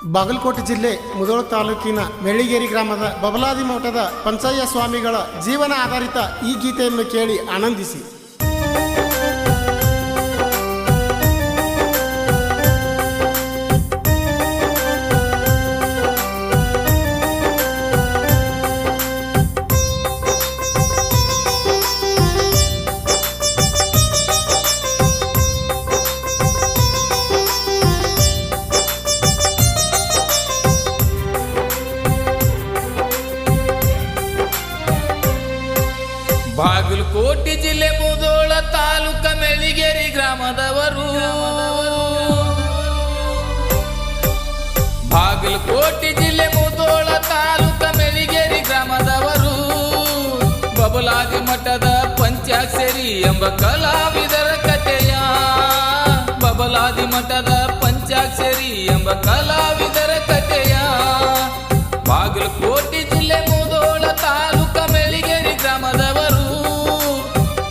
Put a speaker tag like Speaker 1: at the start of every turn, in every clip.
Speaker 1: ಬಾಗಲಕೋಟೆ ಜಿಲ್ಲೆ ಮುಧೋಳ ತಾಲೂಕಿನ ಮೆಳ್ಳಿಗೇರಿ ಗ್ರಾಮದ ಬಬಲಾದಿ ಮಠದ ಪಂಚಯ್ಯ ಸ್ವಾಮಿಗಳ ಜೀವನ ಆಧಾರಿತ ಈ ಗೀತೆಯನ್ನು ಕೇಳಿ ಆನಂದಿಸಿ.
Speaker 2: ಬಾಗಲಕೋಟೆ ಜಿಲ್ಲೆ ಮುಧೋಳ ತಾಲೂಕ ಮೆಳ್ಳಿಗೇರಿ ಗ್ರಾಮದವರು. ಬಾಗಲಕೋಟೆ ಜಿಲ್ಲೆ ಮುಧೋಳ ತಾಲೂಕ ಮೆಳ್ಳಿಗೇರಿ ಗ್ರಾಮದವರು. ಬಬಲಾದಿ ಮಠದ ಪಂಚಾಕ್ಷರಿ ಎಂಬ ಕಲಾವಿದರ ಕಥೆಯ. ಬಬಲಾದಿ ಮಠದ ಪಂಚಾಕ್ಷರಿ ಎಂಬ ಕಲಾವಿದರ ಕಥೆಯ. ಬಾಗಲಕೋಟೆ ಜಿಲ್ಲೆ ಮುಧೋಳ ತಾಲೂಕ ಮೆಳ್ಳಿಗೇರಿ ಗ್ರಾಮದವರು.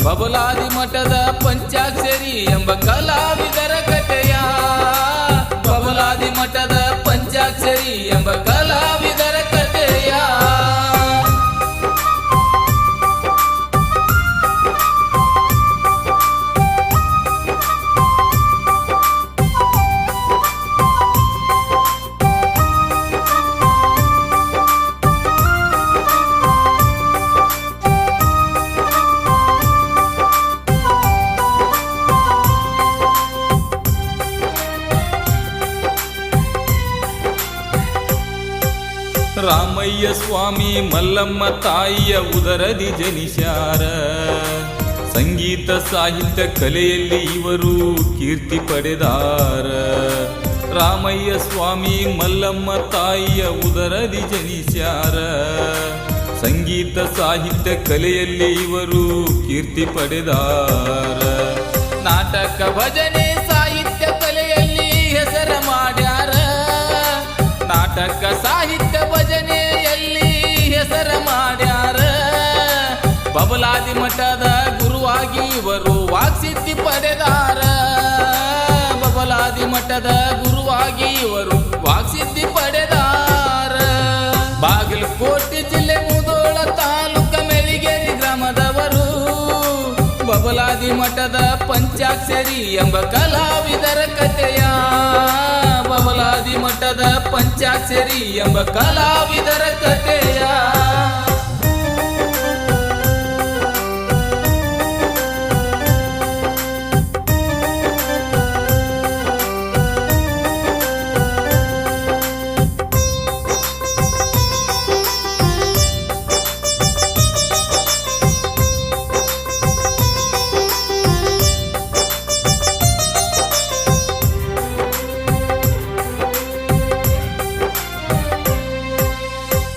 Speaker 2: ಬಬಲಾದಿ ಮಠದ ಪಂಚಾಕ್ಷರಿ ಎಂಬ ಕಲಾವಿದರ ಕಥೆಯ. ಬಬಲಾದಿ ಮಠದ ಪಂಚಾಕ್ಷರಿ ಎಂಬ ಕಲಾವಿದರ ಕಥೆಯ. ರಾಮಯ್ಯ ಸ್ವಾಮಿ ಮಲ್ಲಮ್ಮ ತಾಯಿಯ ಉದರದಿ ಜನಿಸ್ಯಾರ. ಸಂಗೀತ ಸಾಹಿತ್ಯ ಕಲೆಯಲ್ಲಿ ಇವರು ಕೀರ್ತಿ ಪಡೆದಾರ. ರಾಮಯ್ಯ ಸ್ವಾಮಿ ಮಲ್ಲಮ್ಮ ತಾಯಿಯ ಉದರದಿ ಜನಿಸ್ಯಾರ. ಸಂಗೀತ ಸಾಹಿತ್ಯ ಕಲೆಯಲ್ಲಿ ಇವರು ಕೀರ್ತಿ ಪಡೆದಾರ. ನಾಟಕ ಭಜನೆ ಸಾಹಿತ್ಯ ಕಲೆಯಲ್ಲಿ ಹೆಸರ ಮಾಡ್ಯಾರ. ನಾಟಕ ಸಾಹಿತ್ಯ ಭಜನೆಯಲ್ಲಿ ಹೆಸರ ಮಾಡ್ಯಾರ. ಬಬಲಾದಿ ಮಠದ ಗುರುವಾಗಿ ಇವರು ವಾಕ್ಸಿದ್ಧಿ ಪಡೆದಾರ. ಬಬಲಾದಿ ಮಠದ ಗುರುವಾಗಿ ಇವರು ವಾಕ್ಸಿದ್ಧಿ ಪಡೆದಾರ. ಬಾಗಲಕೋಟೆ ಜಿಲ್ಲೆ ಮುಧೋಳ ತಾಲೂಕ ಮೆಳ್ಳಿಗೇರಿ ಗ್ರಾಮದವರು. ಬಬಲಾದಿ ಮಠದ ಪಂಚಾಕ್ಷರಿ ಎಂಬ ಕಲಾವಿದರ ಕಥೆಯ. ಬಬಲಾದಿ ಮಠದ ಪಂಚಾಕ್ಷರಿ ಎಂಬ ಕಲಾವಿದರ ಕಥೆಯ.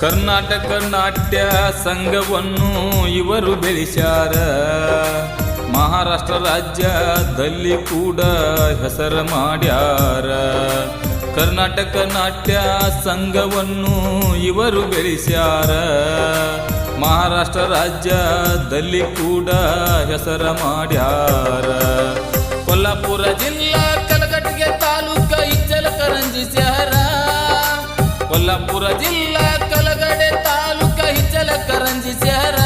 Speaker 2: ಕರ್ನಾಟಕ ನಾಟ್ಯ ಸಂಘವನ್ನು ಇವರು ಬೆಳೆಸ್ಯಾರ. ಮಹಾರಾಷ್ಟ್ರ ರಾಜ್ಯದಲ್ಲಿ ಕೂಡ ಹೆಸರು ಮಾಡ್ಯಾರ. ಕರ್ನಾಟಕ ನಾಟ್ಯ ಸಂಘವನ್ನು ಇವರು ಬೆಳೆಸ್ಯಾರ. ಮಹಾರಾಷ್ಟ್ರ ರಾಜ್ಯದಲ್ಲಿ ಕೂಡ ಹೆಸರು ಮಾಡ್ಯಾರ. ಕೊಲ್ಲಾಪುರ ಜಿಲ್ಲಾ ಕಲಘಟಗಿ ತಾಲೂಕ ಇಚ್ಚಲಕರಂಜಿ ಶಹರ. ಕೊಲ್ಲಾಪುರ ಜಿಲ್ಲಾ ಕಲಗಡೆ ತಾಲೂಕ ಇಚ್ಚಲಕರಂಜಿ ಶಹರ.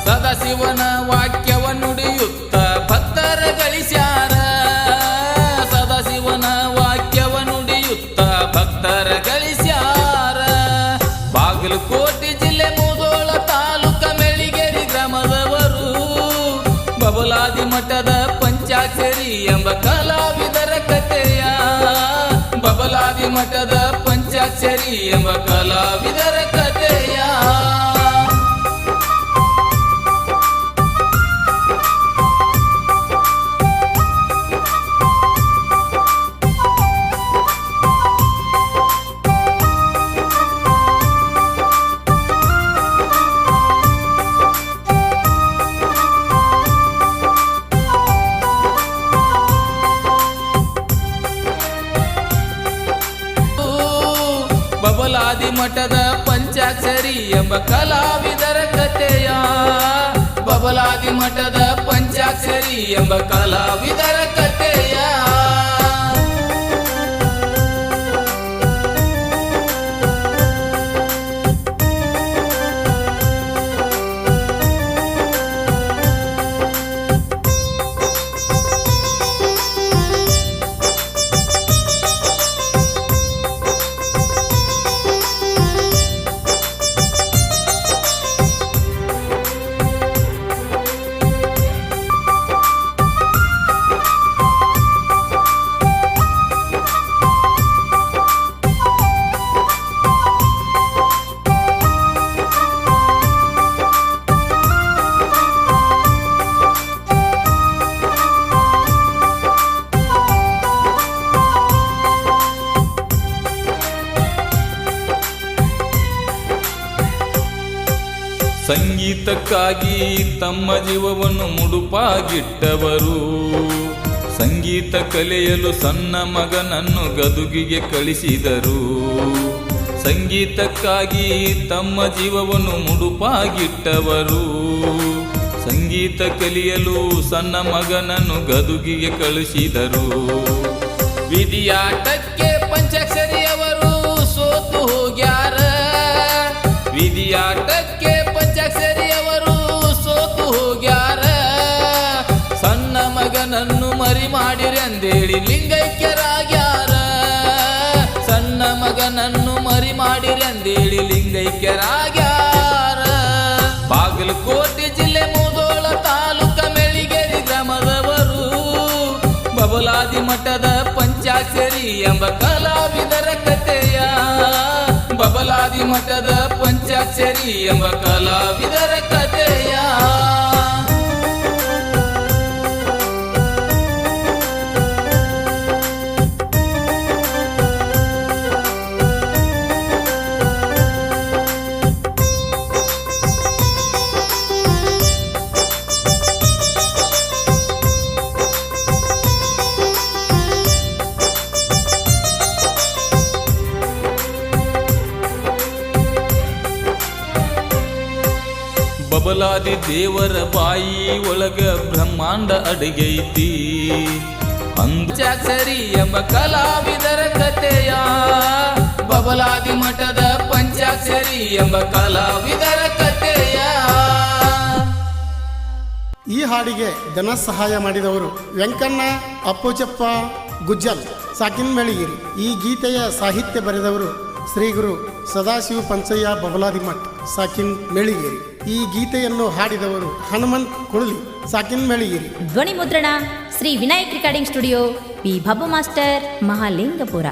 Speaker 2: ಸದಾಶಿವನ ವಾಕ್ಯವನ್ನು ನುಡಿಯುತ್ತ ಭಕ್ತರ ಗಳಿಸ್ಯಾರ. ಸದಾಶಿವನ ವಾಕ್ಯವನ್ನು ನುಡಿಯುತ್ತ ಭಕ್ತರ ಗಳಿಸ್ಯಾರ. ಬಾಗಲಕೋಟೆ ಜಿಲ್ಲೆ ಮುಧೋಳ ತಾಲೂಕ ಮೆಳ್ಳಿಗೇರಿ ಗ್ರಾಮದವರು. ಬಬಲಾದಿ ಮಠದ ಪಂಚಾಕ್ಷರಿ ಎಂಬ ಕಲಾವಿದರ ಕಥೆಯ. ಬಬಲಾದಿ ಮಠದ ಪಂಚಾಕ್ಷರಿ ಎಂಬ ಕಲಾವಿದರ ಕಥೆಯ. ಬಬಲಾದಿ ಮಠದ ಪಂಚಾಕ್ಷರಿ ಎಂಬ ಕಲಾವಿದರ ಕಥೆಯ. ಬಬಲಾದಿ ಮಠದ ಪಂಚಾಕ್ಷರಿ ಎಂಬ ಕಲಾವಿದರ ಕಥೆಯ. ಸಂಗೀತಕ್ಕಾಗಿ ತಮ್ಮ ಜೀವವನ್ನು ಮುಡುಪಾಗಿಟ್ಟವರು. ಸಂಗೀತ ಕಲಿಯಲು ಸಣ್ಣ ಮಗನನ್ನು ಗದುಗಿಗೆ ಕಳಿಸಿದರು. ಸಂಗೀತಕ್ಕಾಗಿ ತಮ್ಮ ಜೀವವನ್ನು ಮುಡುಪಾಗಿಟ್ಟವರು. ಸಂಗೀತ ಕಲಿಯಲು ಸಣ್ಣ ಮಗನನ್ನು ಗದುಗಿಗೆ ಕಳಿಸಿದರು. ವಿಧಿಯಾಟಕ್ಕೆ ಪಂಚಾಕ್ಷರಿಯವರು ಸೋತು ಹೋಗ್ಯಾರ. ವಿಧಿಯಾಟಕ್ಕೆ ಪಂಚಾಕ್ಷರಿಯವರು ಸೋತು ಹೋಗ್ಯಾರ. ಸಣ್ಣ ಮಗನನ್ನು ಮರಿ ಮಾಡಿರಿ ಅಂದೇಳಿ ಲಿಂಗೈಕ್ಯರಾಗ್ಯಾರ. ಸಣ್ಣ ಮಗನನ್ನು ಮರಿ ಮಾಡಿರಿ ಅಂದೇಳಿ ಲಿಂಗೈಕ್ಯರಾಗ್ಯಾರ. ಬಾಗಲಕೋಟೆ ಜಿಲ್ಲೆ ಮುಧೋಳ ತಾಲೂಕ ಮೆಳಿಗೇರಿ ಗ್ರಾಮದವರು ಬಬಲಾದಿ ಮಠದ ಪಂಚಾಕ್ಷರಿ ಎಂಬ ಕಲಾವಿದರ ಕಥೆಯ. ಬಬಲಾದಿ ಮಠದ ಪಂಚಾಕ್ಷರಿ ಎಂಬ ಕಲಾವಿದರ ಕಥೆಯ. ಬಬಲಾದಿ ದೇವರ ಬಾಯಿ ಒಳಗ ಬ್ರಹ್ಮಾಂಡ ಅಡಗೈತಿ. ಪಂಚಾಕ್ಷರಿ ಎಂಬ ಕಲಾವಿದರ ಕಥೆಯ. ಬಬಲಾದಿ ಮಠದ ಪಂಚಾಕ್ಷರಿ ಎಂಬ ಕಲಾವಿದರ ಕಥೆಯ.
Speaker 1: ಈ ಹಾಡಿಗೆ ಧನ ಸಹಾಯ ಮಾಡಿದವರು ವೆಂಕಣ್ಣ ಅಪ್ಪುಜಪ್ಪ ಗುಜ್ಜಲ್, ಸಾಕಿನ್ ಮೆಳಿಗಿರಿ. ಈ ಗೀತೆಯ ಸಾಹಿತ್ಯ ಬರೆದವರು ಶ್ರೀ ಗುರು ಸದಾಶಿವ ಪಂಚಯ್ಯ ಬಬಲಾದಿ ಮಠ್, ಸಾಕಿನ್ ಮೆಳಿಗೇರಿ. ಈ ಗೀತೆಯನ್ನು ಹಾಡಿದವರು ಹನುಮಂತ್ ಕುಳಲಿ, ಸಾಕಿನ್ ಮೆಳಿಗೇರಿ.
Speaker 3: ಧ್ವನಿ ಮುದ್ರಣ Shri Vinayak recording studio, P Bhabbu master, Mahalingapura.